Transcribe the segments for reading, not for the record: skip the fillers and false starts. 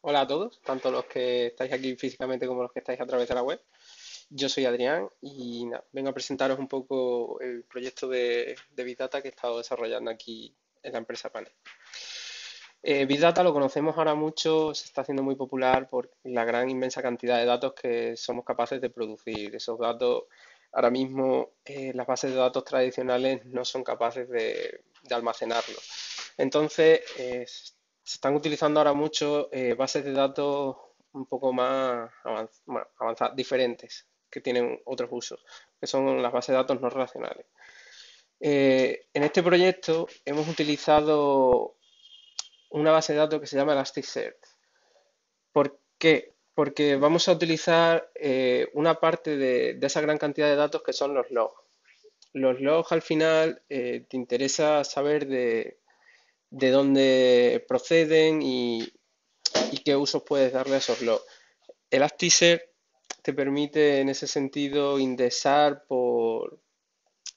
Hola a todos, tanto los que estáis aquí físicamente como los que estáis a través de la web. Yo soy Adrián y nada, vengo a presentaros un poco el proyecto de Big Data que he estado desarrollando aquí en la empresa Panel. Big Data lo conocemos ahora mucho, se está haciendo muy popular por la gran inmensa cantidad de datos que somos capaces de producir. Esos datos, ahora mismo, las bases de datos tradicionales no son capaces de almacenarlos. Entonces, se están utilizando ahora mucho bases de datos un poco más avanzadas, diferentes, que tienen otros usos, que son las bases de datos no relacionales. En este proyecto hemos utilizado una base de datos que se llama Elasticsearch. ¿Por qué? Porque vamos a utilizar una parte de esa gran cantidad de datos que son los logs. Los logs al final te interesa saber de dónde proceden y qué usos puedes darle a esos logs. Elasticsearch te permite en ese sentido indexar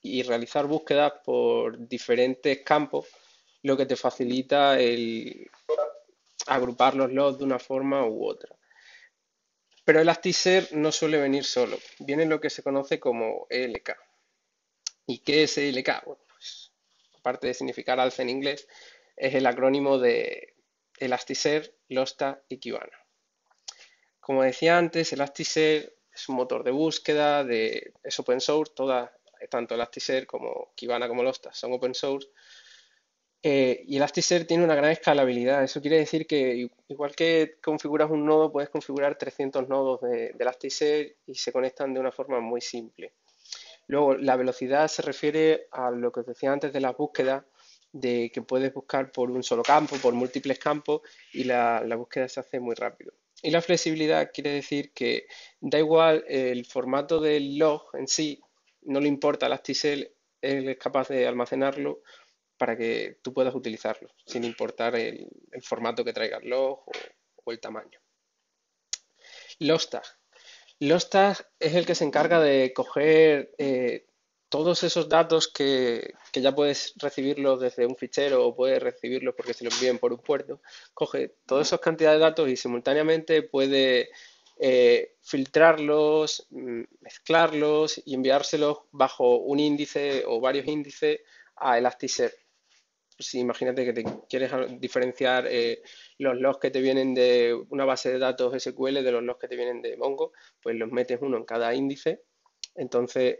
y realizar búsquedas por diferentes campos, lo que te facilita el agrupar los logs de una forma u otra. Pero Elasticsearch no suele venir solo, viene lo que se conoce como ELK. ¿Y qué es ELK? Bueno, pues, aparte de significar alza en inglés, es el acrónimo de Elasticsearch, Losta y Kibana. Como decía antes, Elasticsearch es un motor de búsqueda, es open source, tanto Elasticsearch como Kibana como Losta son open source. Y Elasticsearch tiene una gran escalabilidad. Eso quiere decir que igual que configuras un nodo, puedes configurar 300 nodos de Elasticsearch y se conectan de una forma muy simple. Luego, la velocidad se refiere a lo que os decía antes de las búsquedas, de que puedes buscar por un solo campo, por múltiples campos y la búsqueda se hace muy rápido. Y la flexibilidad quiere decir que da igual el formato del log en sí, no le importa, Elasticsearch él es capaz de almacenarlo para que tú puedas utilizarlo, sin importar el formato que traiga el log o el tamaño. Los tags. Los tags es el que se encarga de coger todos esos datos que ya puedes recibirlos desde un fichero o puedes recibirlos porque se los envíen por un puerto. Coge toda esa cantidad de datos y simultáneamente puede filtrarlos, mezclarlos y enviárselos bajo un índice o varios índices a Elasticsearch. Si imagínate que te quieres diferenciar los logs que te vienen de una base de datos SQL de los logs que te vienen de Mongo, pues los metes uno en cada índice, entonces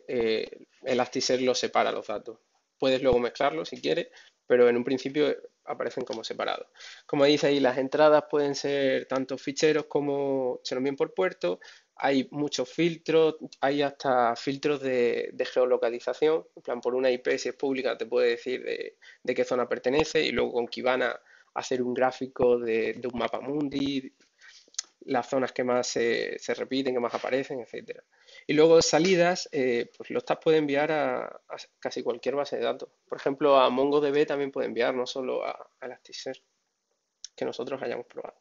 Elasticsearch los separa los datos. Puedes luego mezclarlos si quieres, pero en un principio aparecen como separados. Como dice ahí, las entradas pueden ser tanto ficheros como se lo envíen por puerto. Hay muchos filtros, hay hasta filtros de geolocalización. En plan, por una IP, si es pública, te puede decir de qué zona pertenece y luego con Kibana hacer un gráfico de un mapa mundi, las zonas que más se repiten, que más aparecen, etcétera. Y luego salidas, pues los tags puede enviar a casi cualquier base de datos. Por ejemplo, a MongoDB también puede enviar, no solo a Elasticsearch, que nosotros hayamos probado.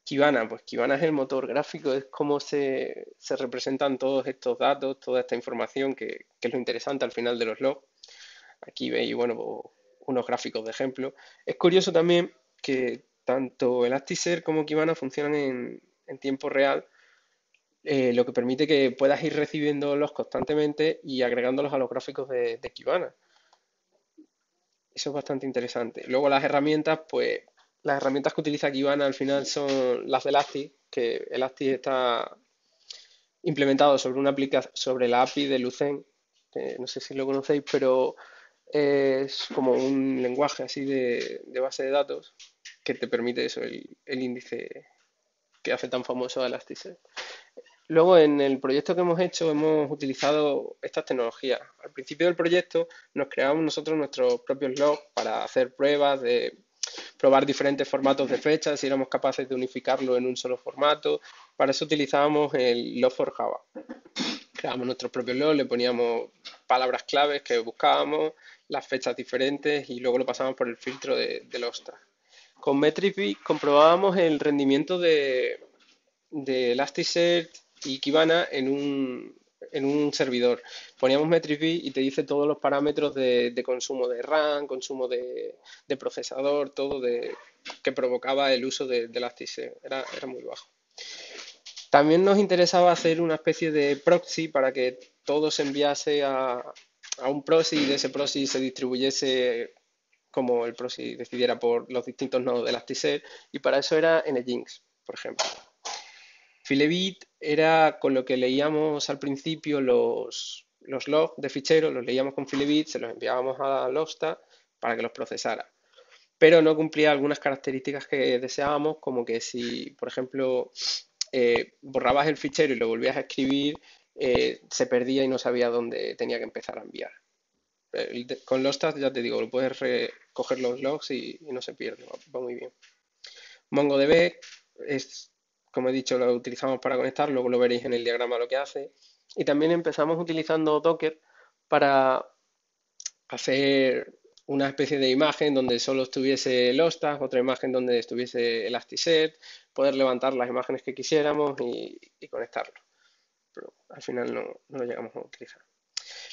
Kibana, pues Kibana es el motor gráfico, es cómo se representan todos estos datos, toda esta información que es lo interesante al final de los logs. Aquí veis, bueno, pues, unos gráficos de ejemplo. Es curioso también que tanto Elasticsearch como Kibana funcionan en tiempo real, lo que permite que puedas ir recibiéndolos constantemente y agregándolos a los gráficos de Kibana. Eso es bastante interesante. Luego las herramientas, pues las herramientas que utiliza Kibana al final son las de Elastic, que Elastic está implementado sobre una aplicación, sobre la API de Lucene, que no sé si lo conocéis, pero es como un lenguaje así de base de datos que te permite eso, el índice que hace tan famoso a Elasticsearch. Luego en el proyecto que hemos hecho hemos utilizado estas tecnologías. Al principio del proyecto nos creamos nosotros nuestros propios logs para hacer pruebas, de probar diferentes formatos de fechas, si éramos capaces de unificarlo en un solo formato. Para eso utilizábamos el Log4Java. Creábamos nuestros propios logs, le poníamos palabras claves que buscábamos, las fechas diferentes y luego lo pasábamos por el filtro de los tags. Con Metricbit comprobábamos el rendimiento de Elasticsearch y Kibana en un servidor. Poníamos metricb y te dice todos los parámetros de consumo de RAM, consumo de procesador, todo que provocaba el uso de Elasticsearch. Era muy bajo. También nos interesaba hacer una especie de proxy para que todo se enviase a un proxy y de ese proxy se distribuyese como el proxy decidiera por los distintos nodos de Elasticsearch, y para eso era Nginx, por ejemplo. Filebit era con lo que leíamos al principio los logs de ficheros, los leíamos con Filebit, se los enviábamos a Logstash para que los procesara. Pero no cumplía algunas características que deseábamos, como que si, por ejemplo, borrabas el fichero y lo volvías a escribir, se perdía y no sabía dónde tenía que empezar a enviar. Con Logstash, ya te digo, lo puedes coger los logs y no se pierde, va muy bien. MongoDB es, como he dicho, lo utilizamos para conectar, luego lo veréis en el diagrama lo que hace. Y también empezamos utilizando Docker para hacer una especie de imagen donde solo estuviese Logstash, otra imagen donde estuviese Elasticsearch, poder levantar las imágenes que quisiéramos y conectarlo. Pero al final no lo llegamos a utilizar.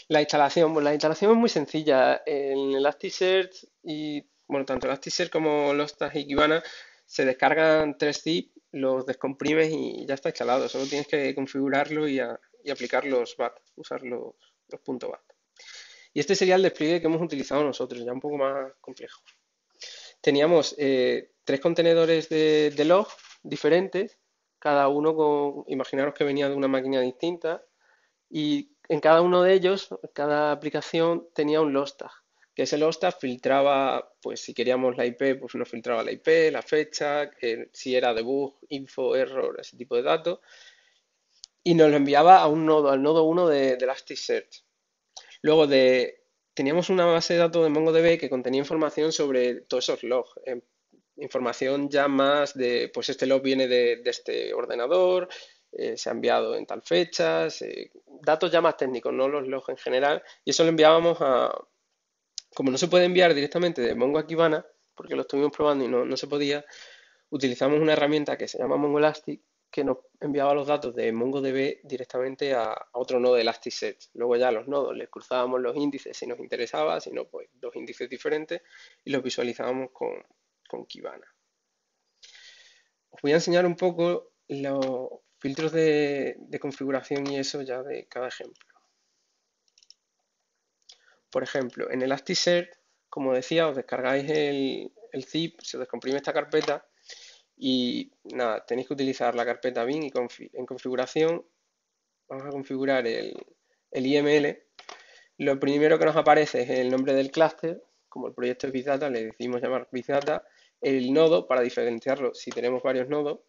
La instalación, pues la instalación es muy sencilla. En Elasticsearch y, bueno, tanto Elasticsearch como Logstash y Kibana se descargan 3 zip, los descomprimes y ya está instalado. Solo tienes que configurarlo y aplicar los bat, usar los .bat. Y este sería el despliegue que hemos utilizado nosotros, ya un poco más complejo. Teníamos 3 contenedores de log diferentes, cada uno imaginaros que venía de una máquina distinta, y en cada uno de ellos, cada aplicación tenía un Logstash, que ese Logstash filtraba, pues si queríamos la IP, pues nos filtraba la IP, la fecha, si era debug, info, error, ese tipo de datos, y nos lo enviaba a un nodo, al nodo 1 de Elasticsearch. Luego teníamos una base de datos de MongoDB que contenía información sobre todos esos logs, información ya más de, pues este log viene de este ordenador, se ha enviado en tal fecha, datos ya más técnicos, no los logs en general, y eso lo enviábamos como no se puede enviar directamente de Mongo a Kibana, porque lo estuvimos probando y no se podía, utilizamos una herramienta que se llama MongoElastic, que nos enviaba los datos de MongoDB directamente a otro nodo de Elasticsearch. Luego ya a los nodos les cruzábamos los índices si nos interesaba, si no, pues 2 índices diferentes y los visualizábamos con Kibana. Os voy a enseñar un poco los filtros de configuración y eso ya de cada ejemplo. Por ejemplo, en Elasticsearch, como decía, os descargáis el zip, se descomprime esta carpeta y nada, tenéis que utilizar la carpeta bin y en configuración vamos a configurar el IML. Lo primero que nos aparece es el nombre del clúster, como el proyecto es Big Data, le decimos llamar Big Data, el nodo para diferenciarlo si tenemos varios nodos.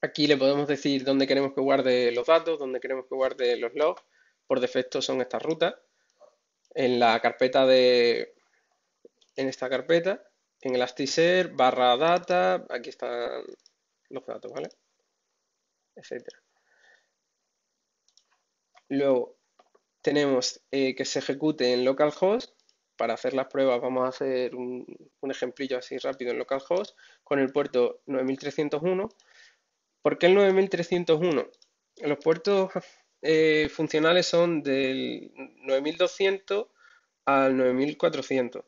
Aquí le podemos decir dónde queremos que guarde los datos, dónde queremos que guarde los logs. Por defecto son estas rutas. En la carpeta en esta carpeta, en Elasticsearch, /data, aquí están los datos, ¿vale? Etcétera. Luego tenemos que se ejecute en localhost. Para hacer las pruebas vamos a hacer un ejemplillo así rápido en localhost con el puerto 9301. ¿Por qué el 9301? Los puertos funcionales son del 9200 al 9400.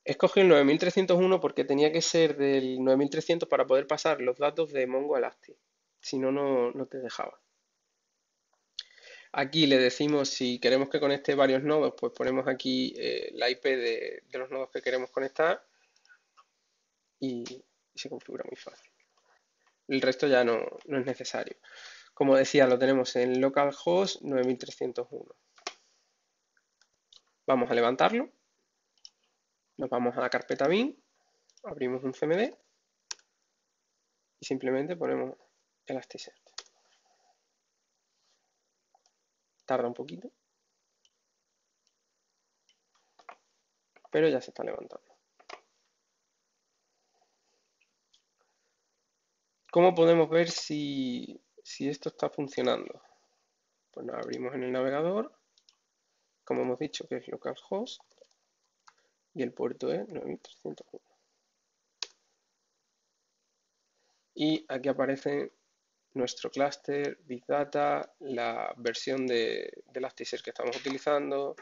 Escogí el 9301 porque tenía que ser del 9300 para poder pasar los datos de Mongo a Elastic. Si no, no te dejaba. Aquí le decimos si queremos que conecte varios nodos, pues ponemos aquí la IP de los nodos que queremos conectar y se configura muy fácil. El resto ya no es necesario. Como decía, lo tenemos en localhost 9301. Vamos a levantarlo. Nos vamos a la carpeta bin, abrimos un CMD y simplemente ponemos Elasticsearch. Tarda un poquito, pero ya se está levantando. ¿Cómo podemos ver si esto está funcionando? Pues nos abrimos en el navegador, como hemos dicho que es localhost y el puerto es 9301. Y aquí aparecen nuestro clúster, Big Data, la versión de Elasticsearch que estamos utilizando.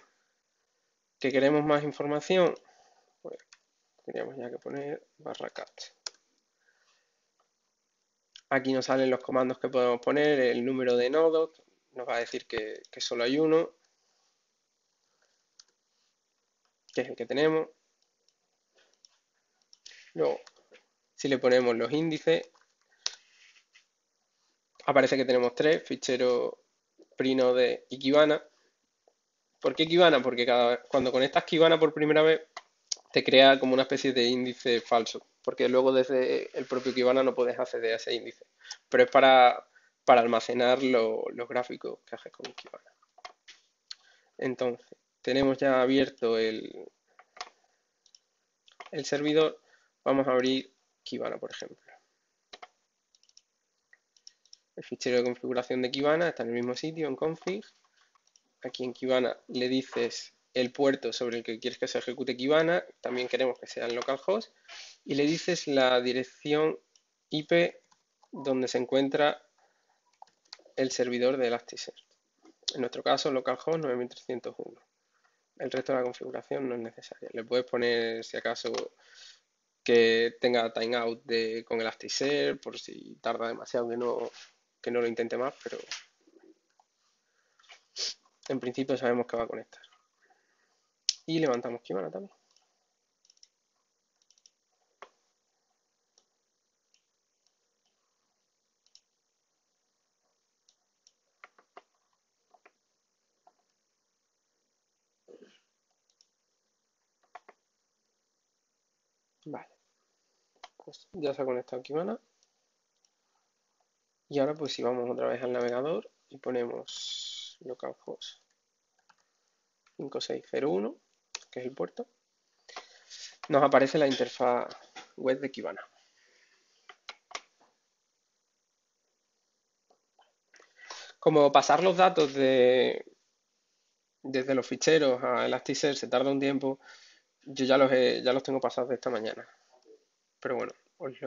¿Que queremos más información? Pues tendríamos ya que poner /cat. Aquí nos salen los comandos que podemos poner, el número de nodos, nos va a decir que solo hay uno, que es el que tenemos. Luego, si le ponemos los índices, aparece que tenemos tres, fichero, Prinode y Kibana. ¿Por qué Kibana? Porque cuando conectas Kibana por primera vez, te crea como una especie de índice falso, porque luego desde el propio Kibana no puedes acceder a ese índice, pero es para almacenar los gráficos que haces con Kibana. Entonces, tenemos ya abierto el servidor, vamos a abrir Kibana, por ejemplo. El fichero de configuración de Kibana está en el mismo sitio, en config. Aquí en Kibana le dices el puerto sobre el que quieres que se ejecute Kibana, también queremos que sea en localhost, y le dices la dirección IP donde se encuentra el servidor de Elasticsearch. En nuestro caso, localhost 9301. El resto de la configuración no es necesaria. Le puedes poner, si acaso, que tenga timeout con Elasticsearch, por si tarda demasiado que no lo intente más, pero en principio sabemos que va a conectar. Y levantamos Kibana también. Vale, pues ya se ha conectado Kibana. Y ahora pues si vamos otra vez al navegador y ponemos localhost 5601, que es el puerto, nos aparece la interfaz web de Kibana. Como pasar los datos desde los ficheros a Elasticsearch se tarda un tiempo, yo ya los tengo pasados de esta mañana. Pero bueno, os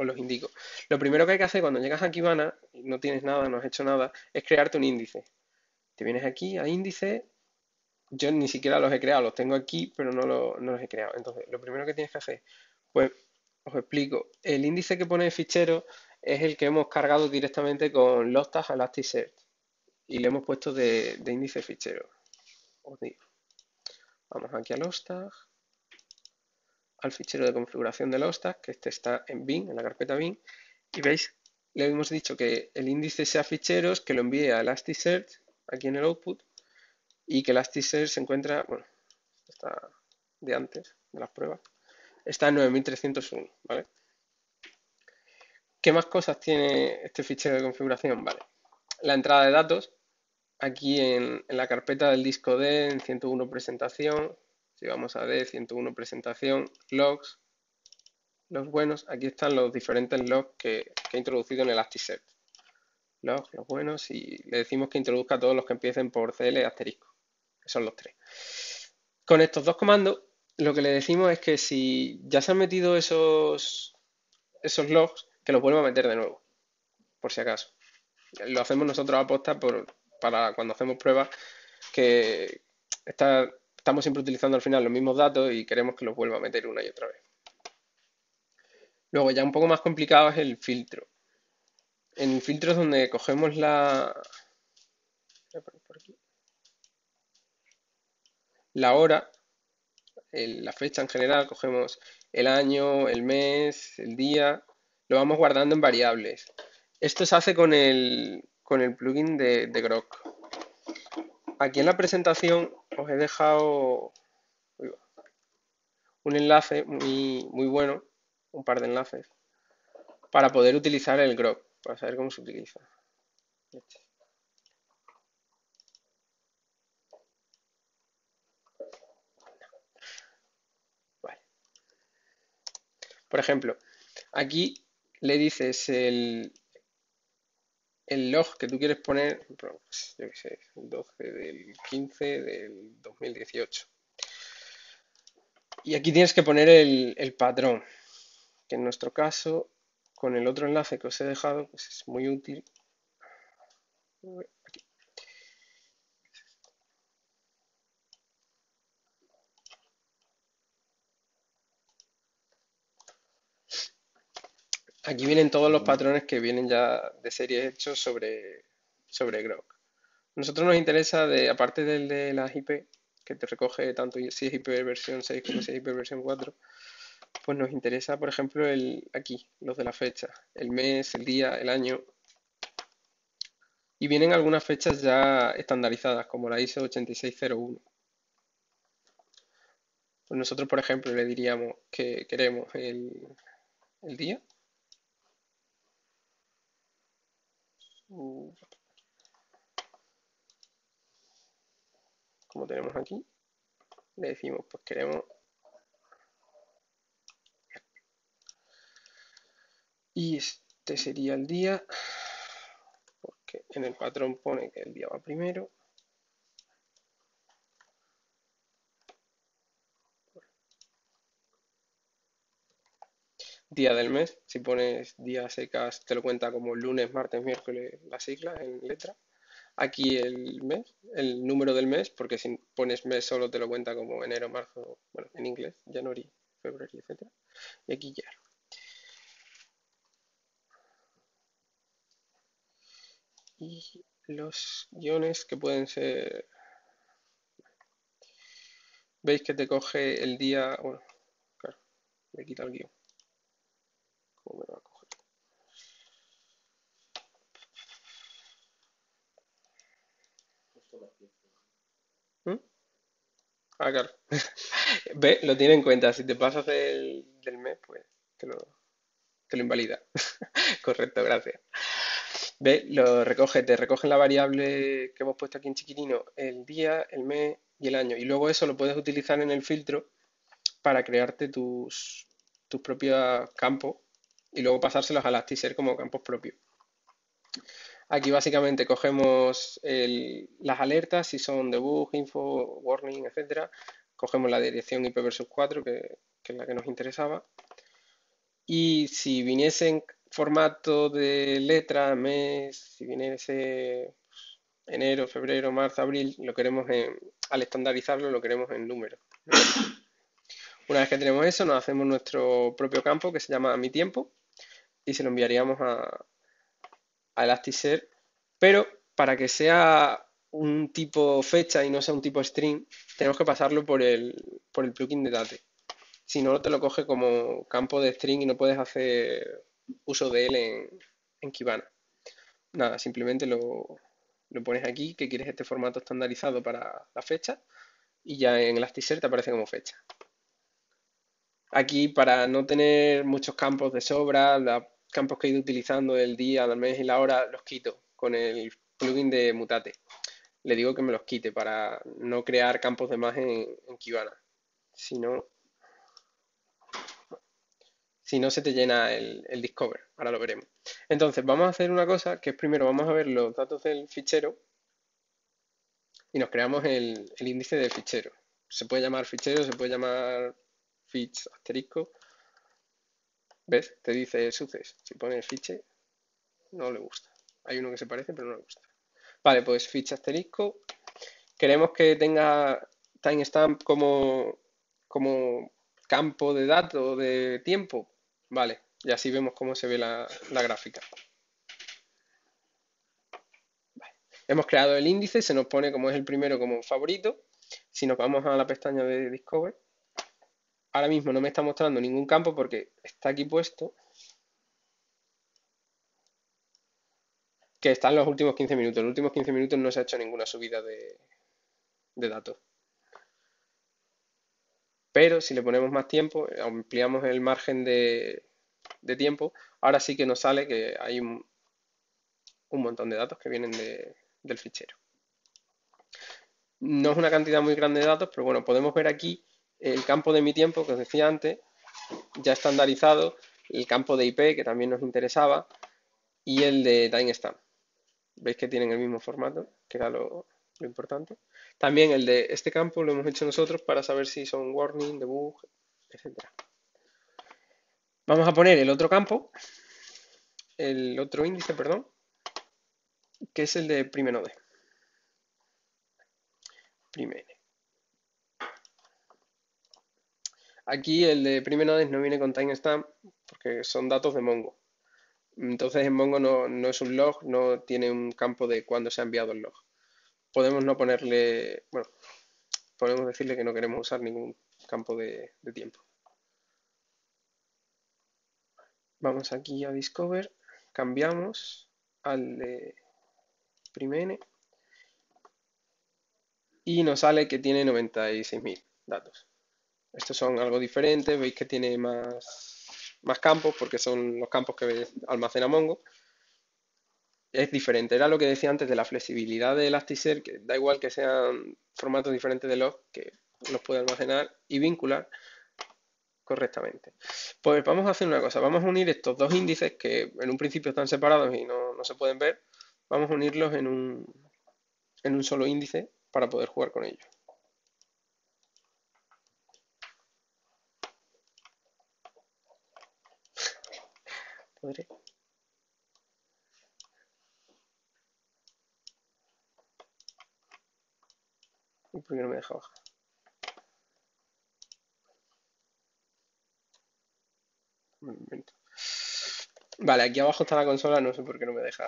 los indico. Lo primero que hay que hacer cuando llegas a Kibana, y no tienes nada, no has hecho nada, es crearte un índice. Te vienes aquí a índice. Yo ni siquiera los he creado, los tengo aquí, pero no los he creado. Entonces, lo primero que tienes que hacer, pues os explico. El índice que pone el fichero es el que hemos cargado directamente con Logstash a Elasticsearch y le hemos puesto de índice fichero. Os digo. Vamos aquí a Logstash, al fichero de configuración de Logstash, que este está en bin, en la carpeta bin, y veis, le hemos dicho que el índice sea ficheros, que lo envíe a Elasticsearch, aquí en el output, y que Elasticsearch se encuentra, bueno, está de antes de las pruebas, está en 9301, ¿vale? ¿Qué más cosas tiene este fichero de configuración? Vale, la entrada de datos, aquí en la carpeta del disco D, en 101 presentación, si vamos a D, 101 presentación, logs, los buenos, aquí están los diferentes logs que he introducido en Elasticsearch. Logs, los buenos, y le decimos que introduzca todos los que empiecen por CL asterisco, que son los tres. Con estos dos comandos, lo que le decimos es que si ya se han metido esos logs, que los vuelva a meter de nuevo, por si acaso. Lo hacemos nosotros a posta para cuando hacemos pruebas que estamos siempre utilizando al final los mismos datos y queremos que los vuelva a meter una y otra vez. Luego ya un poco más complicado es el filtro. En el filtro es donde cogemos la hora, la fecha en general, cogemos el año, el mes, el día, lo vamos guardando en variables. Esto se hace con el plugin de Grok. Aquí en la presentación os he dejado un enlace muy bueno, un par de enlaces, para poder utilizar el Grok, para saber cómo se utiliza. Vale. Por ejemplo, aquí le dices el log que tú quieres poner, pues, yo qué sé, el 12 del 15 del 2018. Y aquí tienes que poner el patrón, que en nuestro caso con el otro enlace que os he dejado, pues es muy útil. Aquí vienen todos los patrones que vienen ya de serie hechos sobre Grok. Nosotros nos interesa, aparte del de las IP, que te recoge tanto si es IP versión 6 como si es IP versión 4, pues nos interesa, por ejemplo, aquí, los de la fecha, el mes, el día, el año. Y vienen algunas fechas ya estandarizadas, como la ISO 8601. Pues nosotros, por ejemplo, le diríamos que queremos el día. Como tenemos aquí, le decimos, pues queremos. Y este sería el día, porque en el patrón pone que el día va primero. Día del mes, si pones día secas te lo cuenta como lunes, martes, miércoles, la sigla en letra. Aquí el mes, el número del mes, porque si pones mes solo te lo cuenta como enero, marzo, bueno, en inglés, January, February, etc. Y aquí ya. Y los guiones que pueden ser, veis que te coge el día, bueno, claro, le quita el guión. ¿Cómo me lo va a coger? ¿Mm? Ah, claro. Ve, lo tiene en cuenta. Si te pasas del mes, pues te lo invalida. Correcto, gracias. Ve, te recoge la variable que hemos puesto aquí en chiquitino, el día, el mes y el año. Y luego eso lo puedes utilizar en el filtro para crearte tus propios campos y luego pasárselos a Elasticsearch como campos propios. Aquí básicamente cogemos las alertas, si son debug, info, warning, etcétera. Cogemos la dirección IP-4, que es la que nos interesaba. Y si viniese en formato de letra, mes, si viniese enero, febrero, marzo, abril, al estandarizarlo lo queremos en número. Una vez que tenemos eso, nos hacemos nuestro propio campo que se llama mi tiempo y se lo enviaríamos a Elasticsearch, pero para que sea un tipo fecha y no sea un tipo string, tenemos que pasarlo por el plugin de Date. Si no, te lo coge como campo de string y no puedes hacer uso de él en Kibana. Nada, simplemente lo pones aquí, que quieres este formato estandarizado para la fecha, y ya en Elasticsearch te aparece como fecha. Aquí, para no tener muchos campos de sobra, los campos que he ido utilizando el día, el mes y la hora, los quito con el plugin de Mutate. Le digo que me los quite para no crear campos de más en Kibana. Si no, si no se te llena el Discover. Ahora lo veremos. Entonces, vamos a hacer una cosa, que es primero vamos a ver los datos del fichero y nos creamos el índice del fichero. Se puede llamar fichero, se puede llamar fich asterisco. ¿Ves? Te dice suces. Si pones fiche, no le gusta. Hay uno que se parece, pero no le gusta. Vale, pues ficha asterisco. Queremos que tenga timestamp como campo de datos de tiempo. Vale, y así vemos cómo se ve la gráfica. Hemos creado el índice, se nos pone como es el primero como favorito. Si nos vamos a la pestaña de Discover, ahora mismo no me está mostrando ningún campo porque está aquí puesto que está en los últimos 15 minutos. En los últimos 15 minutos no se ha hecho ninguna subida de datos. Pero si le ponemos más tiempo, ampliamos el margen de tiempo, ahora sí que nos sale que hay un montón de datos que vienen del fichero. No es una cantidad muy grande de datos, pero bueno, podemos ver aquí el campo de mi tiempo que os decía antes, ya estandarizado, el campo de IP que también nos interesaba y el de timestamp. Veis que tienen el mismo formato, que era lo importante. También el de este campo lo hemos hecho nosotros para saber si son warning, debug, etc. Vamos a poner el otro campo, el otro índice, perdón, que es el de prime_node. Prime_n. Aquí el de prime_node no viene con timestamp porque son datos de Mongo. Entonces en Mongo no es un log, no tiene un campo de cuándo se ha enviado el log. Podemos no ponerle, bueno, podemos decirle que no queremos usar ningún campo de tiempo. Vamos aquí a Discover, cambiamos al de prime_n y nos sale que tiene 96.000 datos. Estos son algo diferentes, veis que tiene más campos porque son los campos que almacena Mongo. Es diferente, era lo que decía antes de la flexibilidad de Elasticsearch, que da igual que sean formatos diferentes de log, que los puede almacenar y vincular correctamente. Pues vamos a hacer una cosa, vamos a unir estos dos índices que en un principio están separados y no se pueden ver, vamos a unirlos en un solo índice para poder jugar con ellos. ¿Podré? ¿Y por qué no me deja bajar? Me invento. Vale, aquí abajo está la consola, no sé por qué no me deja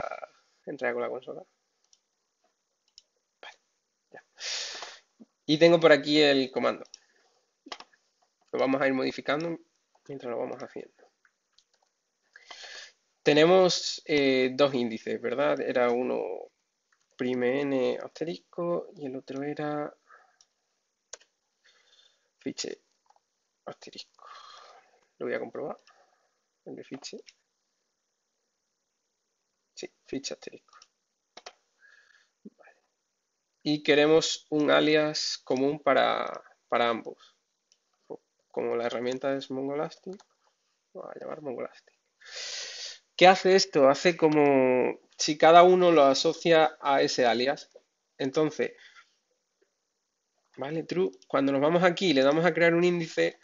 entrar con la consola. Vale, ya. Y tengo por aquí el comando. Lo vamos a ir modificando mientras lo vamos haciendo. Tenemos dos índices, ¿verdad? Era uno prime_n asterisco y el otro era fiche asterisco. Lo voy a comprobar. El de fiche. Sí, fiche asterisco. Y queremos un alias común para ambos. Como la herramienta es Mongolastic, vamos a llamar Mongolastic. ¿Qué hace esto? Hace como si cada uno lo asocia a ese alias. Entonces, vale, true. Cuando nos vamos aquí y le damos a crear un índice,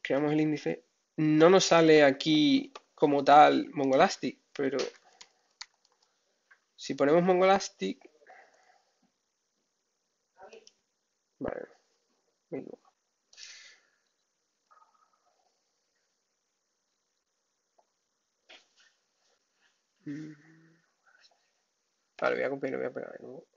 creamos el índice, no nos sale aquí como tal Mongolastic, pero si ponemos Mongolastic, vale, vale, voy a copiar y lo voy a pegar de nuevo.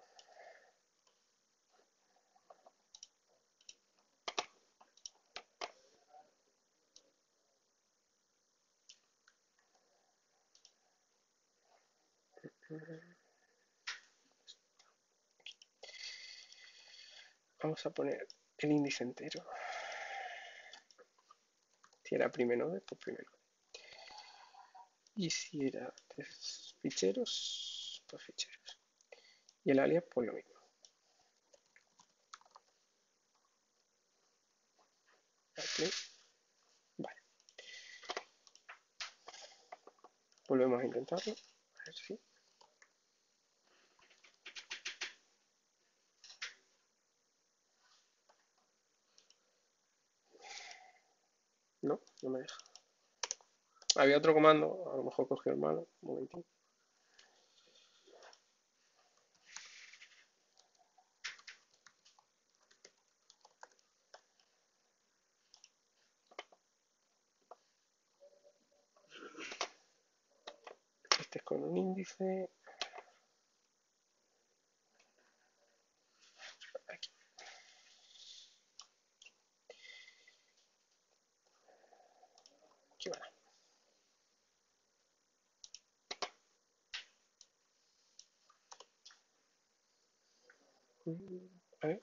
Vamos a poner el índice entero. Si era prime_node, pues prime_node. Y si era tres ficheros, pues ficheros. Y el alias, pues lo mismo. Aquí. Vale. Volvemos a intentarlo. A ver si. No me deja. Había otro comando, a lo mejor cogió el malo. Un momentito. Este es con un índice. Aquí. Aquí va. A ver.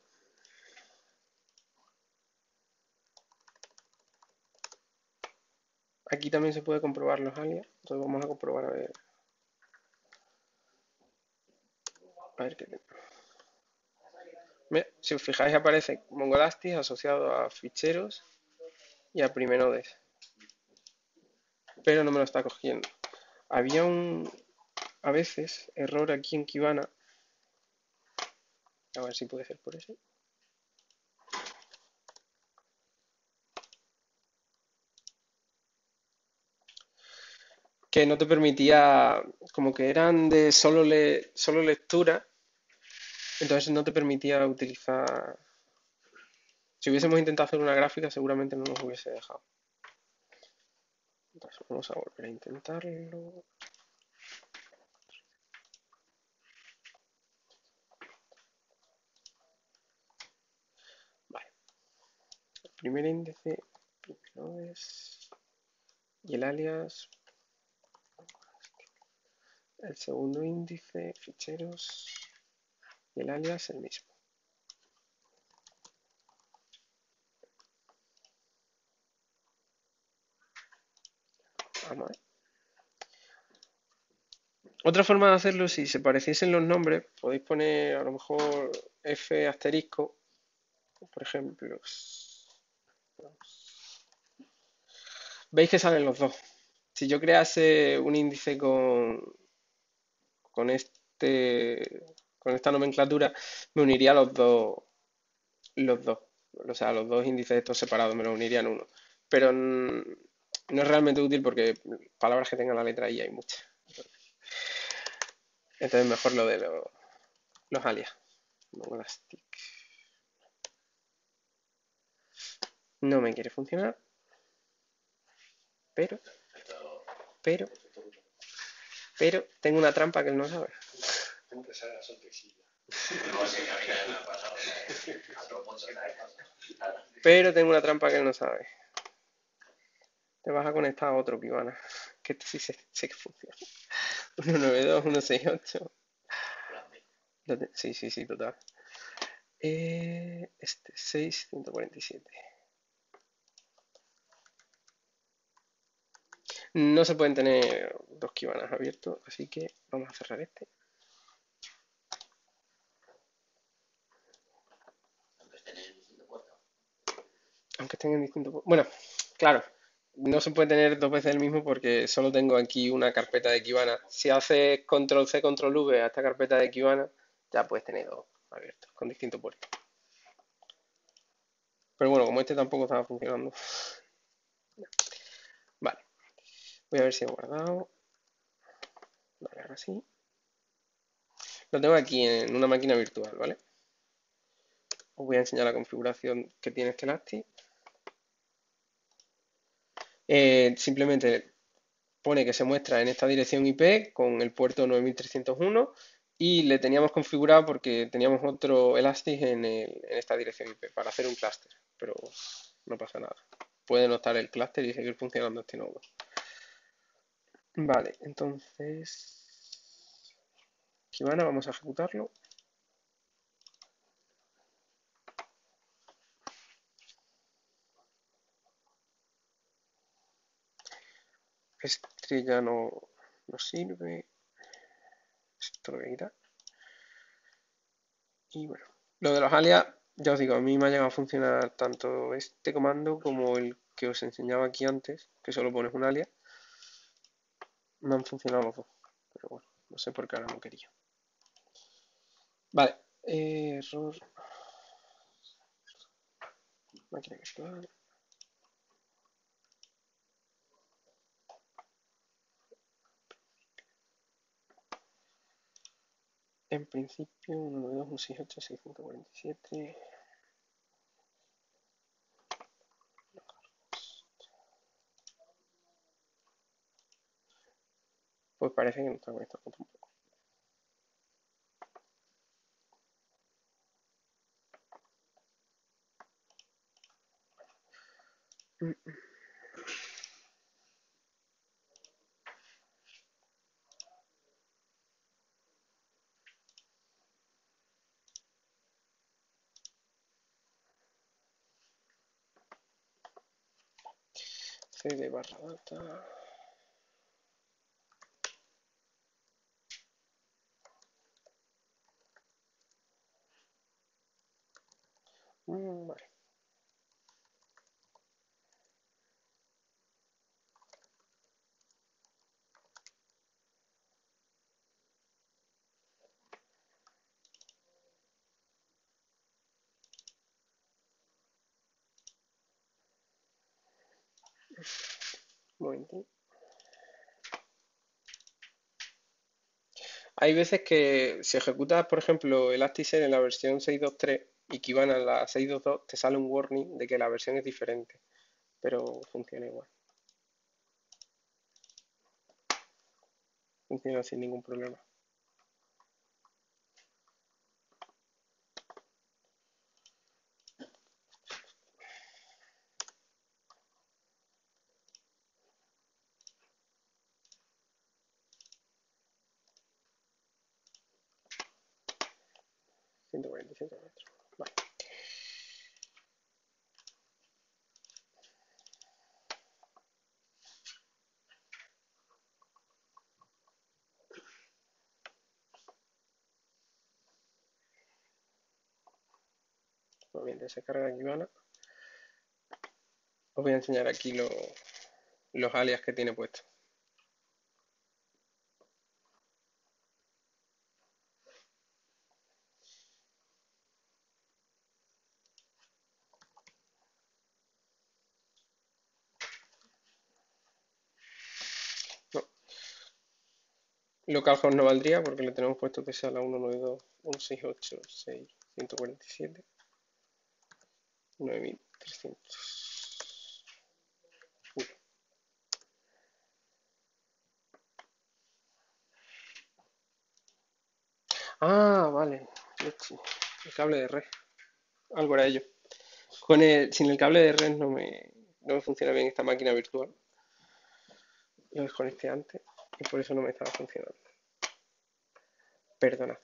Aquí también se puede comprobar los alias. Entonces vamos a comprobar a ver qué tenemos. Mira, si os fijáis aparece Mongolastic asociado a ficheros y a prime_nodes. Pero no me lo está cogiendo. Había a veces, error aquí en Kibana. A ver si puede ser por eso. que no te permitía, como que eran de solo lectura, entonces no te permitía utilizar. Si hubiésemos intentado hacer una gráfica, seguramente no nos hubiese dejado. Entonces vamos a volver a intentarlo. Vale. El primer índice, nodes, y el alias. El segundo índice, ficheros, y el alias el mismo. Vamos a ver. Otra forma de hacerlo, si se pareciesen los nombres, podéis poner a lo mejor F asterisco, por ejemplo. Veis que salen los dos. Si yo crease un índice con con esta nomenclatura, me uniría los dos. O sea, los dos índices estos separados me los uniría en uno. Pero no es realmente útil porque palabras que tengan la letra I hay muchas. Entonces mejor lo de los alias. Mongolastic. No me quiere funcionar. Pero, pero, pero tengo una trampa que él no sabe. Pero tengo una trampa que él no sabe. Te vas a conectar a otro Kibana. Que este sí sé que funciona. 192, 168. Sí, total. Este 6, 147. No se pueden tener dos Kibanas abiertos, así que vamos a cerrar este. Aunque estén en distintos puertos. Bueno, claro, no se puede tener dos veces el mismo porque solo tengo aquí una carpeta de Kibana. Si haces control C, control V a esta carpeta de Kibana, ya puedes tener dos abiertos con distintos puertos. Pero bueno, como este tampoco estaba funcionando. Vale, voy a ver si he guardado. Vale, ahora sí. Lo tengo aquí en una máquina virtual, ¿vale? Os voy a enseñar la configuración que tiene este Elastic. Simplemente pone que se muestra en esta dirección IP con el puerto 9301 y le teníamos configurado porque teníamos otro Elastic en esta dirección IP para hacer un clúster, pero no pasa nada. Puede no estar el clúster y seguir funcionando este nodo. Vale, entonces Kibana, vamos a ejecutarlo. Este ya no sirve. Esto lo irá. Y bueno, lo de los alias, ya os digo, a mí me ha llegado a funcionar tanto este comando como el que os enseñaba aquí antes, que solo pones un alias. Me han funcionado los dos, pero bueno, no sé por qué ahora no quería. Vale, error. Máquina virtual. En principio, 192.168.647. Pues parece que no está conectado tampoco. CD barra data. Vale. Un momentín. Hay veces que si ejecutas, por ejemplo, Elasticsearch en la versión 6.2.3 y Kibana en la 6.2.2, te sale un warning de que la versión es diferente, pero funciona igual. Funciona sin ningún problema. Ciento cuarenta y siete metros. Vale. Pues mientras se carga Kibana, os voy a enseñar aquí los alias que tiene puesto. No, localhost no valdría porque le tenemos puesto que sea la 192.168.6.147. 9300. Ah, vale. El cable de red. Algo era ello. Sin el cable de red no me funciona bien esta máquina virtual. Lo desconecté antes y por eso no me estaba funcionando. Perdona.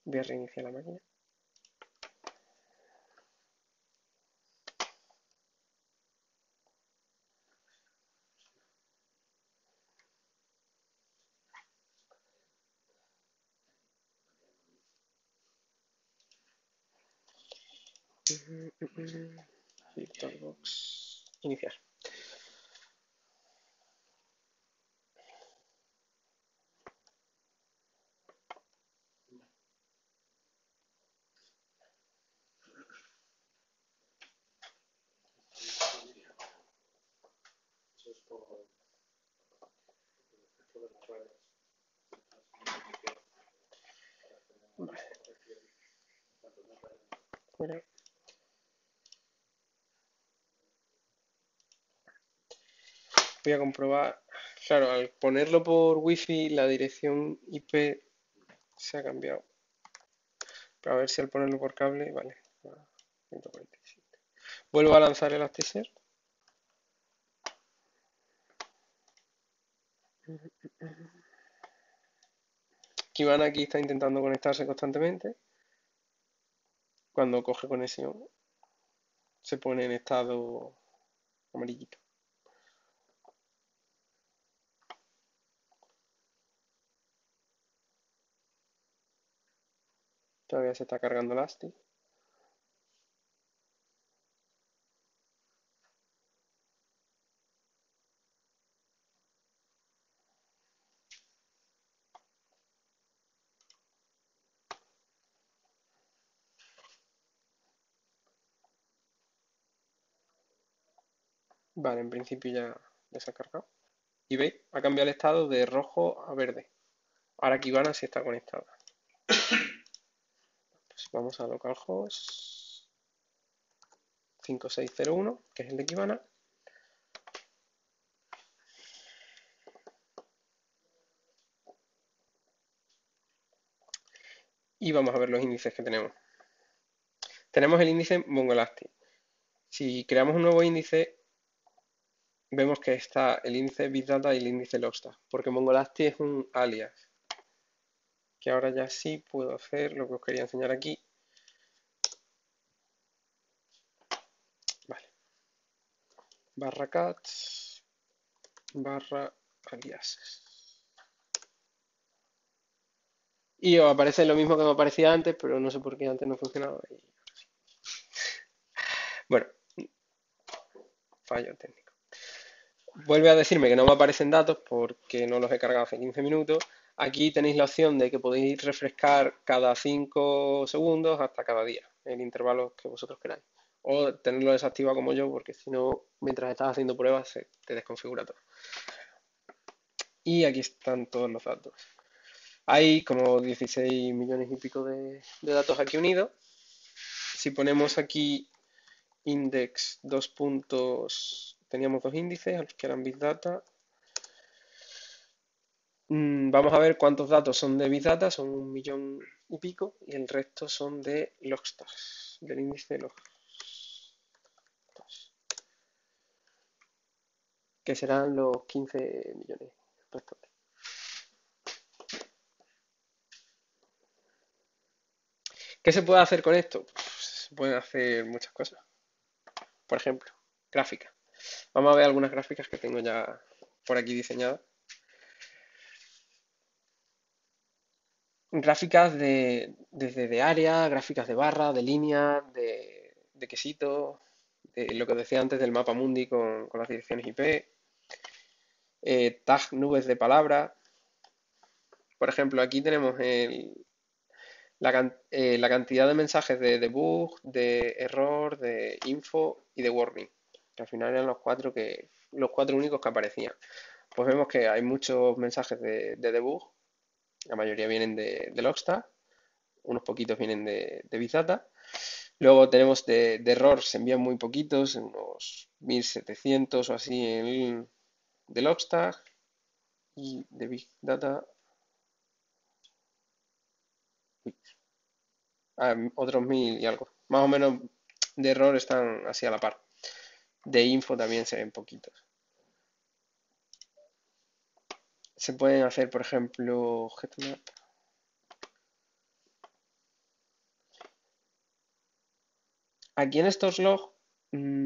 Voy a reiniciar la máquina. VirtualBox. Iniciar. Vale. Fuera. Voy a comprobar. Claro, al ponerlo por Wi-Fi la dirección IP se ha cambiado. Pero a ver si al ponerlo por cable, vale. 147. Vuelvo a lanzar el Elasticsearch. Kibana aquí está intentando conectarse constantemente. Cuando coge conexión se pone en estado amarillito. Todavía se está cargando el ASTI. Vale, en principio ya se ha cargado. Y veis, ha cambiado el estado de rojo a verde. Ahora Kibana sí está conectada. Pues vamos a localhost 5601, que es el de Kibana. Y vamos a ver los índices que tenemos. Tenemos el índice MongoElastic. Si creamos un nuevo índice, vemos que está el índice Big Data y el índice Logstash, porque MongoElastic es un alias. Que ahora ya sí puedo hacer lo que os quería enseñar aquí. Vale. /cats /aliases. Y os aparece lo mismo que me aparecía antes, pero no sé por qué antes no funcionaba. Bueno, fallo técnico. Vuelve a decirme que no me aparecen datos porque no los he cargado hace 15 minutos. Aquí tenéis la opción de que podéis refrescar cada 5 segundos hasta cada día, el intervalo que vosotros queráis. O tenerlo desactivado como yo, porque si no, mientras estás haciendo pruebas, se te desconfigura todo. Y aquí están todos los datos. Hay como 16 millones y pico de datos aquí unidos. Si ponemos aquí index dos puntos, teníamos dos índices, que eran Big Data. Vamos a ver cuántos datos son de Big Data, son 1 millón y pico, y el resto son de Logstash, del índice de Logstash, que serán los 15 millones restantes. ¿Qué se puede hacer con esto? Pues, se pueden hacer muchas cosas. Por ejemplo, gráficas. Vamos a ver algunas gráficas que tengo ya por aquí diseñadas. Gráficas desde de área, gráficas de barra, de línea, de quesito, de lo que os decía antes del mapa mundi con las direcciones IP, tag nubes de palabras. Por ejemplo, aquí tenemos la cantidad de mensajes de debug, de error, de info y de warning, que al final eran los cuatro únicos que aparecían. Pues vemos que hay muchos mensajes de debug, la mayoría vienen de Logstash, unos poquitos vienen de Big Data. Luego tenemos de error, se envían muy poquitos, unos 1700 o así de Logstash, y de Big Data otros 1000 y algo. Más o menos de error están así a la par. De info también se ven poquitos. Se pueden hacer, por ejemplo, GetMap. Aquí en estos logs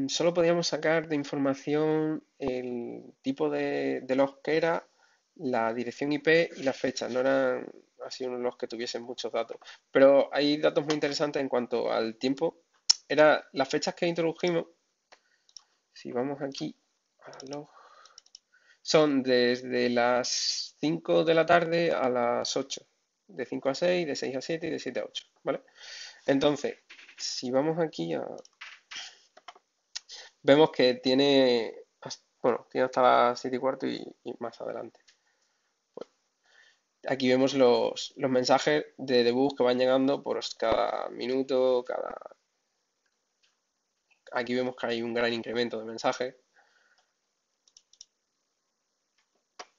solo podíamos sacar de información el tipo de log que era, la dirección IP y la fecha. No eran así unos logs que tuviesen muchos datos. Pero hay datos muy interesantes en cuanto al tiempo. Era las fechas que introdujimos. Si vamos aquí a log, son desde las 5 de la tarde a las 8, de 5 a 6, de 6 a 7 y de 7 a 8, ¿vale? Entonces, si vamos aquí vemos que bueno, tiene hasta las 7 y cuarto y más adelante. Aquí vemos los mensajes de debug que van llegando por cada minuto, Aquí vemos que hay un gran incremento de mensajes.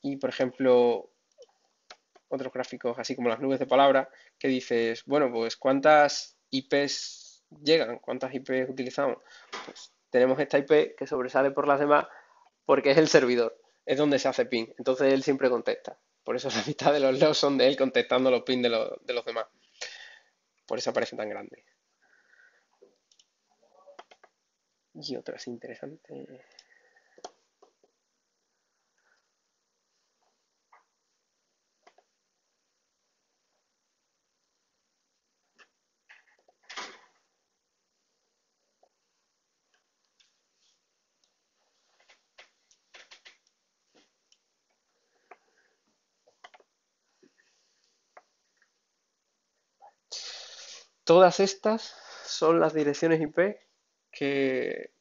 Y, por ejemplo, otros gráficos, así como las nubes de palabras, que dices, bueno, pues ¿cuántas IPs llegan? ¿Cuántas IPs utilizamos? Pues tenemos esta IP que sobresale por las demás porque es el servidor, es donde se hace ping. Entonces él siempre contesta. Por eso la mitad de los logs son de él contestando los ping de los demás. Por eso aparece tan grande. Y otras interesantes. Todas estas son las direcciones IP que,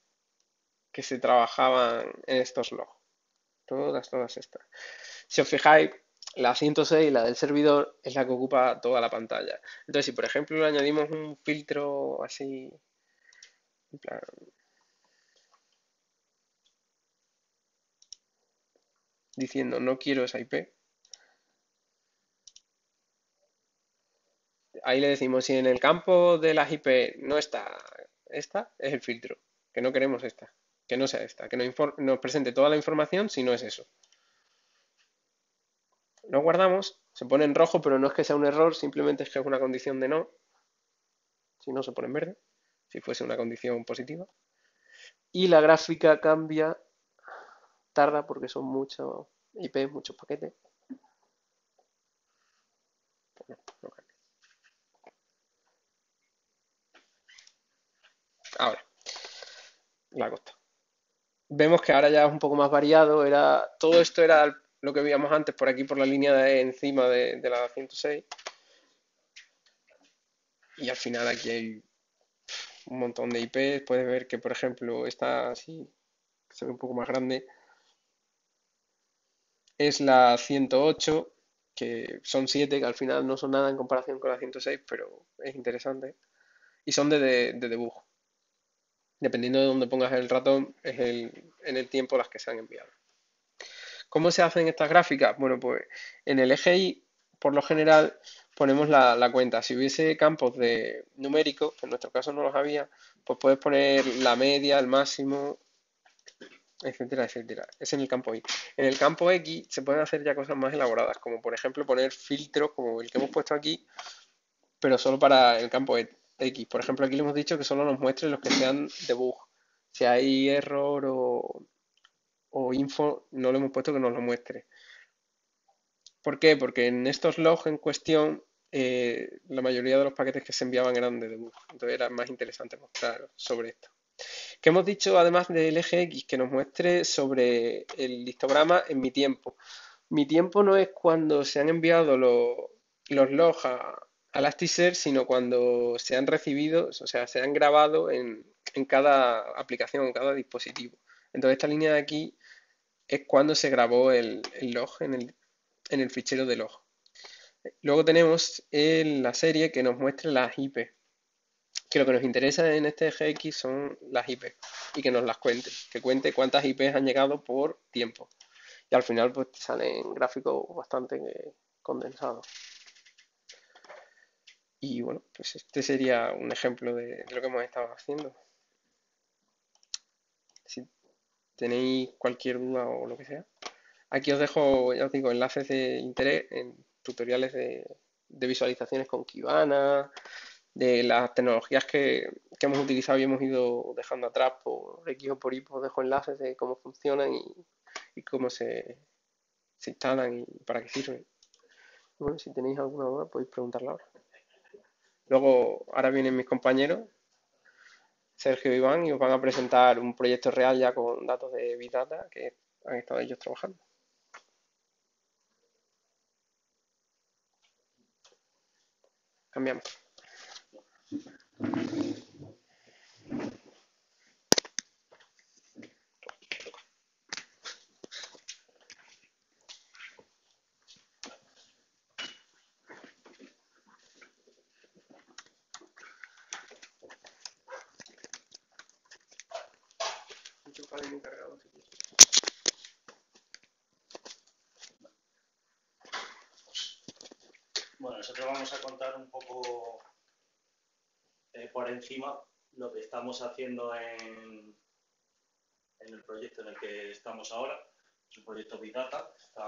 que se trabajaban en estos logs. Todas estas. Si os fijáis, la 106, la del servidor, es la que ocupa toda la pantalla. Entonces, si por ejemplo le añadimos un filtro así, en plan, diciendo no quiero esa IP, ahí le decimos si en el campo de las IP no está esta, es el filtro, que no queremos esta, que no sea esta, que nos presente toda la información si no es eso. Lo guardamos, se pone en rojo, pero no es que sea un error, simplemente es que es una condición de no, si no se pone en verde, si fuese una condición positiva. Y la gráfica cambia, tarda porque son muchos IP, muchos paquetes. Ahora, la costa. Vemos que ahora ya es un poco más variado. Todo esto era lo que veíamos antes por aquí, por la línea de encima de la 106. Y al final aquí hay un montón de IPs. Puedes ver que, por ejemplo, esta así, que se ve un poco más grande, es la 108, que son 7, que al final no son nada en comparación con la 106, pero es interesante. Y son de debug. Dependiendo de dónde pongas el ratón, es en el tiempo las que se han enviado. ¿Cómo se hacen estas gráficas? Bueno, pues en el eje Y, por lo general, ponemos la cuenta. Si hubiese campos de numéricos, que en nuestro caso no los había, pues puedes poner la media, el máximo, etcétera, etcétera. Es en el campo Y. En el campo X se pueden hacer ya cosas más elaboradas, como por ejemplo poner filtros como el que hemos puesto aquí, pero solo para el campo X. Por ejemplo, aquí le hemos dicho que solo nos muestre los que sean debug. Si hay error o info, no le hemos puesto que nos lo muestre. ¿Por qué? Porque en estos logs en cuestión, la mayoría de los paquetes que se enviaban eran de debug. Entonces era más interesante mostrar sobre esto. ¿Qué hemos dicho además del eje X? Que nos muestre sobre el histograma en mi tiempo. Mi tiempo no es cuando se han enviado los logs a Elasticsearch, sino cuando se han recibido, o sea, se han grabado en cada aplicación, en cada dispositivo. Entonces esta línea de aquí es cuando se grabó el log en el fichero de log. Luego tenemos la serie que nos muestra las IP, que lo que nos interesa en este eje X son las IP y que nos las cuente, que cuente cuántas IPs han llegado por tiempo. Y al final pues te salen gráficos bastante condensados. Y bueno, pues este sería un ejemplo de lo que hemos estado haciendo. Si tenéis cualquier duda o lo que sea. Aquí os dejo, ya os digo, enlaces de interés en tutoriales de visualizaciones con Kibana, de las tecnologías que hemos utilizado y hemos ido dejando atrás por X o por Y, os dejo enlaces de cómo funcionan y cómo se instalan y para qué sirven. Bueno, si tenéis alguna duda podéis preguntarla ahora. Luego, ahora vienen mis compañeros, Sergio y Iván, y os van a presentar un proyecto real ya con datos de Big Data que han estado ellos trabajando. Cambiamos. Bueno, nosotros vamos a contar un poco por encima lo que estamos haciendo en el proyecto en el que estamos ahora. Es un proyecto Big Data, está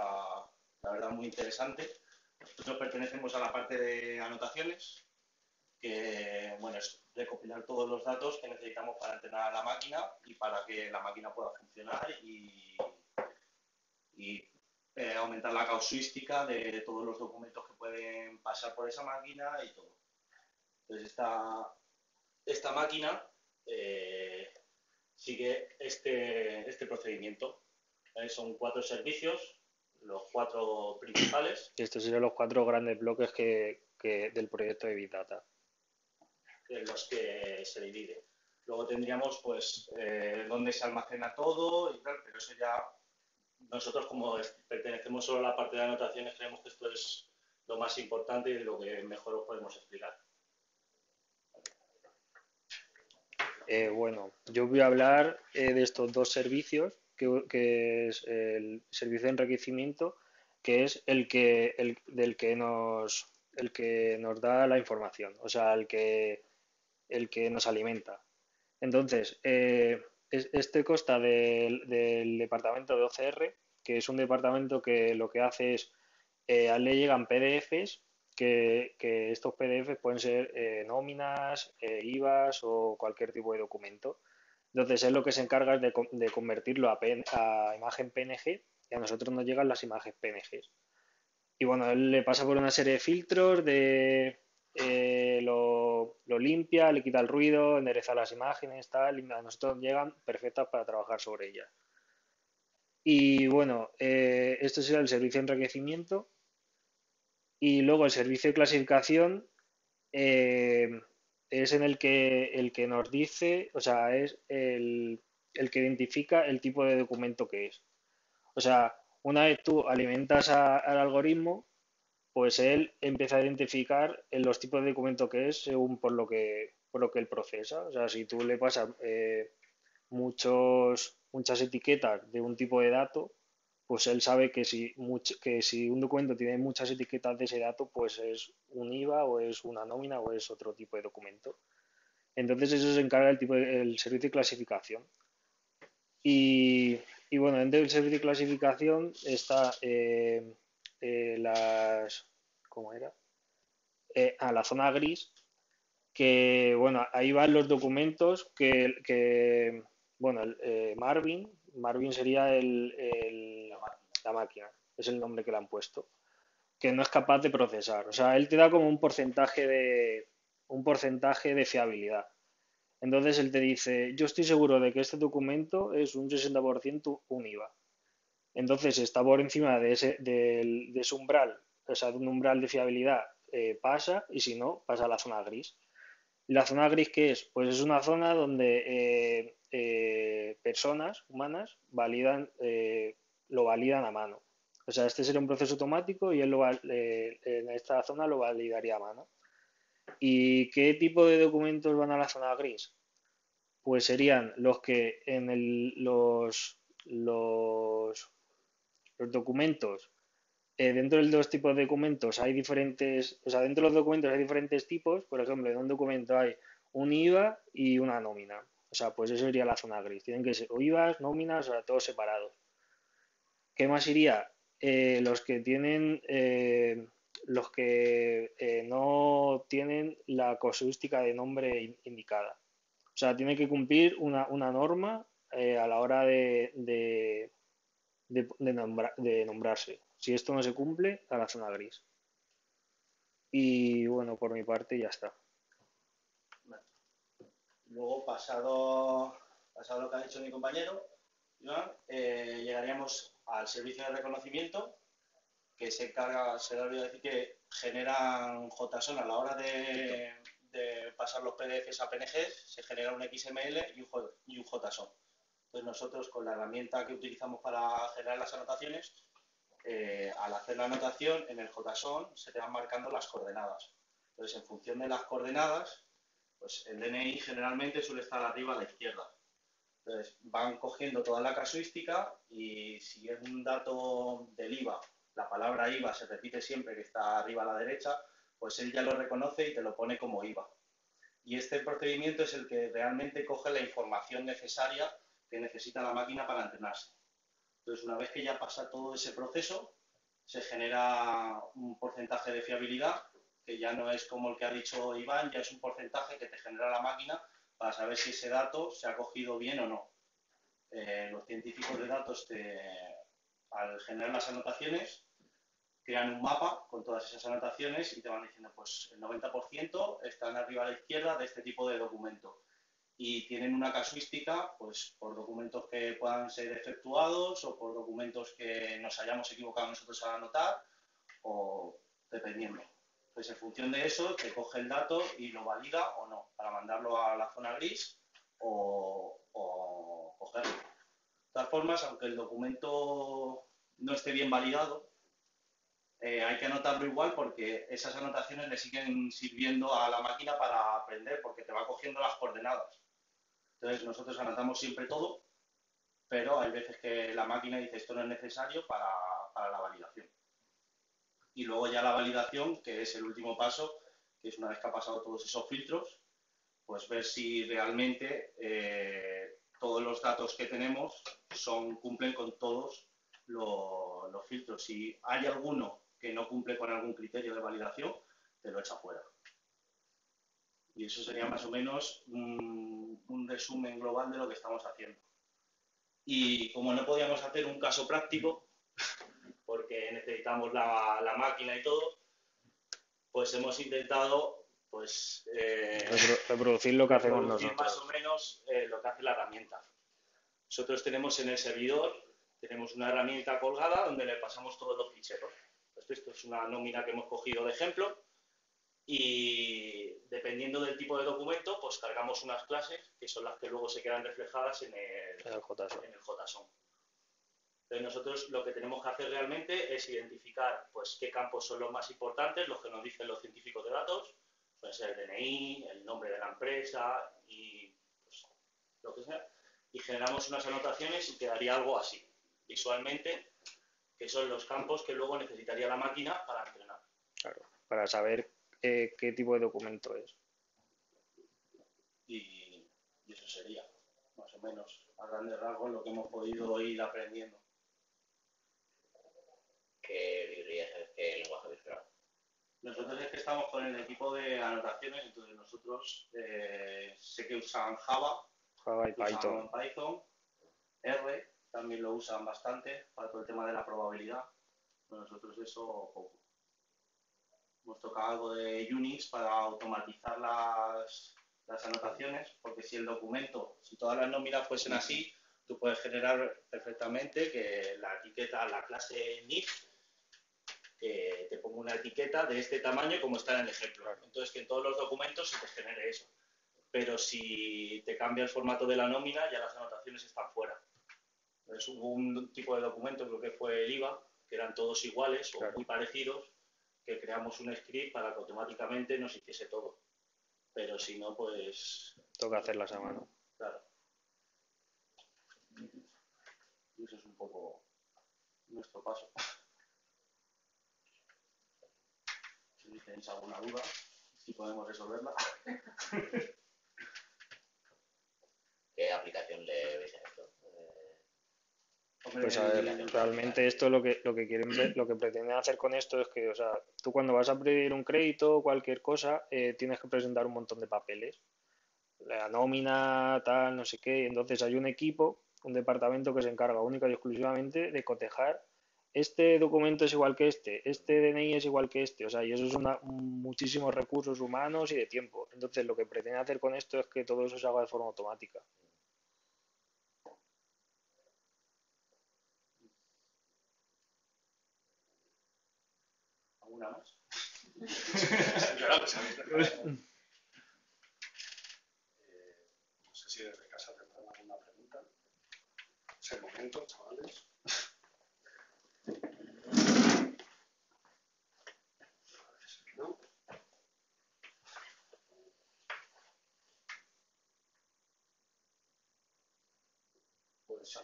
la verdad muy interesante. Nosotros pertenecemos a la parte de anotaciones, que bueno, es recopilar todos los datos que necesitamos para entrenar a la máquina y para que la máquina pueda funcionar y aumentar la casuística de todos los documentos que pueden pasar por esa máquina y todo. Entonces esta máquina sigue este procedimiento. Son 4 servicios, los 4 principales. Y estos serían los 4 grandes bloques del proyecto de Big Data. En los que se divide. Luego tendríamos pues dónde se almacena todo y tal, pero eso ya nosotros como pertenecemos solo a la parte de anotaciones creemos que esto es lo más importante y lo que mejor os podemos explicar. Bueno, yo voy a hablar de estos dos servicios, que es el servicio de enriquecimiento, que es el que nos da la información, o sea, el que nos alimenta. Entonces, este consta del departamento de OCR, que es un departamento que lo que hace es, a él le llegan PDFs, que estos PDFs pueden ser nóminas, IVAs o cualquier tipo de documento. Entonces, él lo que se encarga es de convertirlo a imagen PNG y a nosotros nos llegan las imágenes PNGs. Y bueno, él le pasa por una serie de filtros lo limpia, le quita el ruido, endereza las imágenes, tal, y a nosotros llegan perfectas para trabajar sobre ellas. Y bueno, esto sería el servicio de enriquecimiento. Y luego el servicio de clasificación, es en el que nos dice, o sea, es el que identifica el tipo de documento que es. O sea, una vez tú alimentas al algoritmo, pues él empieza a identificar los tipos de documento que es según por lo que él procesa. O sea, si tú le pasas muchas etiquetas de un tipo de dato, pues él sabe que si un documento tiene muchas etiquetas de ese dato, pues es un IVA o es una nómina o es otro tipo de documento. Entonces eso se encarga el servicio de clasificación. Y, y bueno, dentro del servicio de clasificación está ¿cómo era? A la zona gris, que bueno, ahí van los documentos bueno, Marvin sería la máquina, es el nombre que le han puesto, que no es capaz de procesar. O sea, él te da como un porcentaje de fiabilidad. Entonces él te dice, yo estoy seguro de que este documento es un 60% un IVA. Entonces está por encima de ese umbral, o sea, de un umbral de fiabilidad, pasa, y si no, pasa a la zona gris. ¿Y la zona gris qué es? Pues es una zona donde personas humanas lo validan a mano. O sea, este sería un proceso automático y en esta zona lo validaría a mano. ¿Y qué tipo de documentos van a la zona gris? Pues serían los que los documentos, dentro de los tipos de documentos hay diferentes, o sea, dentro de los documentos hay diferentes tipos. Por ejemplo, en un documento hay un IVA y una nómina. O sea, pues eso sería la zona gris. Tienen que ser o IVAs, nóminas, o sea, todos separados. ¿Qué más iría? Los que no tienen la casuística de nombre indicada. O sea, tiene que cumplir una norma a la hora de nombrarse. Si esto no se cumple, a la zona gris. Y bueno, por mi parte ya está. Luego, pasado lo que ha dicho mi compañero, Joan, llegaríamos al servicio de reconocimiento, que se le olvidó decir que generan JSON a la hora de pasar los PDFs a PNGs, se genera un XML y un JSON. Entonces nosotros, con la herramienta que utilizamos para generar las anotaciones, al hacer la anotación en el JSON se te van marcando las coordenadas. Entonces, en función de las coordenadas, pues el DNI generalmente suele estar arriba a la izquierda. Entonces, van cogiendo toda la casuística y si es un dato del IVA, la palabra IVA se repite siempre que está arriba a la derecha, pues él ya lo reconoce y te lo pone como IVA. Y este procedimiento es el que realmente coge la información necesaria que necesita la máquina para entrenarse. Entonces, una vez que ya pasa todo ese proceso, se genera un porcentaje de fiabilidad, que ya no es como el que ha dicho Iván, ya es un porcentaje que te genera la máquina para saber si ese dato se ha cogido bien o no. Los científicos de datos, al generar las anotaciones, crean un mapa con todas esas anotaciones y te van diciendo, pues el 90% están arriba a la izquierda de este tipo de documento. Y tienen una casuística, pues por documentos que puedan ser efectuados o por documentos que nos hayamos equivocado nosotros al anotar, o dependiendo. Pues en función de eso, te coge el dato y lo valida o no, para mandarlo a la zona gris o cogerlo. De todas formas, aunque el documento no esté bien validado, hay que anotarlo igual porque esas anotaciones le siguen sirviendo a la máquina para aprender, porque te va cogiendo las coordenadas. Entonces nosotros anotamos siempre todo, pero hay veces que la máquina dice esto no es necesario para la validación. Y luego ya la validación, que es el último paso, que es una vez que ha pasado todos esos filtros, pues ver si realmente todos los datos que tenemos cumplen con todos los filtros. Si hay alguno que no cumple con algún criterio de validación, te lo echa fuera. Y eso sería más o menos un resumen global de lo que estamos haciendo. Y como no podíamos hacer un caso práctico, porque necesitamos la máquina y todo, pues hemos intentado pues, Reproducir lo que hacemos reproducir nosotros. más o menos lo que hace la herramienta. Nosotros tenemos en el servidor, tenemos una herramienta colgada donde le pasamos todos los ficheros. Esto es una nómina que hemos cogido de ejemplo y dependiendo del tipo de documento, pues cargamos unas clases que son las que luego se quedan reflejadas en el JSON. Entonces nosotros lo que tenemos que hacer realmente es identificar pues, qué campos son los más importantes, los que nos dicen los científicos de datos, puede ser el DNI, el nombre de la empresa y pues, lo que sea, y generamos unas anotaciones y quedaría algo así, visualmente, que son los campos que luego necesitaría la máquina para entrenar. Claro, para saber qué tipo de documento es. Y eso sería, más o menos, a grandes rasgos, lo que hemos podido ir aprendiendo. ¿Qué librerías es qué lenguaje visual? Nosotros es que estamos con el equipo de anotaciones, entonces nosotros sé que usan Java y Python. R también lo usan bastante para todo el tema de la probabilidad. Pero nosotros eso poco. Hemos tocado algo de Unix para automatizar las anotaciones, porque si el documento, si todas las nóminas fuesen así, tú puedes generar perfectamente que la etiqueta, la clase NIF, que te ponga una etiqueta de este tamaño como está en el ejemplo. Entonces que en todos los documentos se te genere eso. Pero si te cambia el formato de la nómina, ya las anotaciones están fuera. Entonces hubo un tipo de documento, creo que fue el IVA, que eran todos iguales o muy parecidos, que creamos un script para que automáticamente nos hiciese todo. Pero si no, pues... Toca hacerlas a mano. Claro. Y eso es un poco nuestro paso. Si tenéis alguna duda, si podemos resolverla. ¿Qué aplicación le veis a esto? Pues a ver, realmente esto lo que pretenden hacer con esto es que, o sea, tú cuando vas a pedir un crédito o cualquier cosa, tienes que presentar un montón de papeles. La nómina, tal, no sé qué. Entonces hay un equipo, un departamento que se encarga única y exclusivamente de cotejar este documento es igual que este DNI es igual que este, o sea, y eso es muchísimos recursos humanos y de tiempo. Entonces lo que pretende hacer con esto es que todo eso se haga de forma automática. ¿Alguna más? No sé si desde casa tendrán alguna pregunta. Es el momento, chavales. ¿No? Pues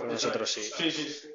Nosotros sí. Sí.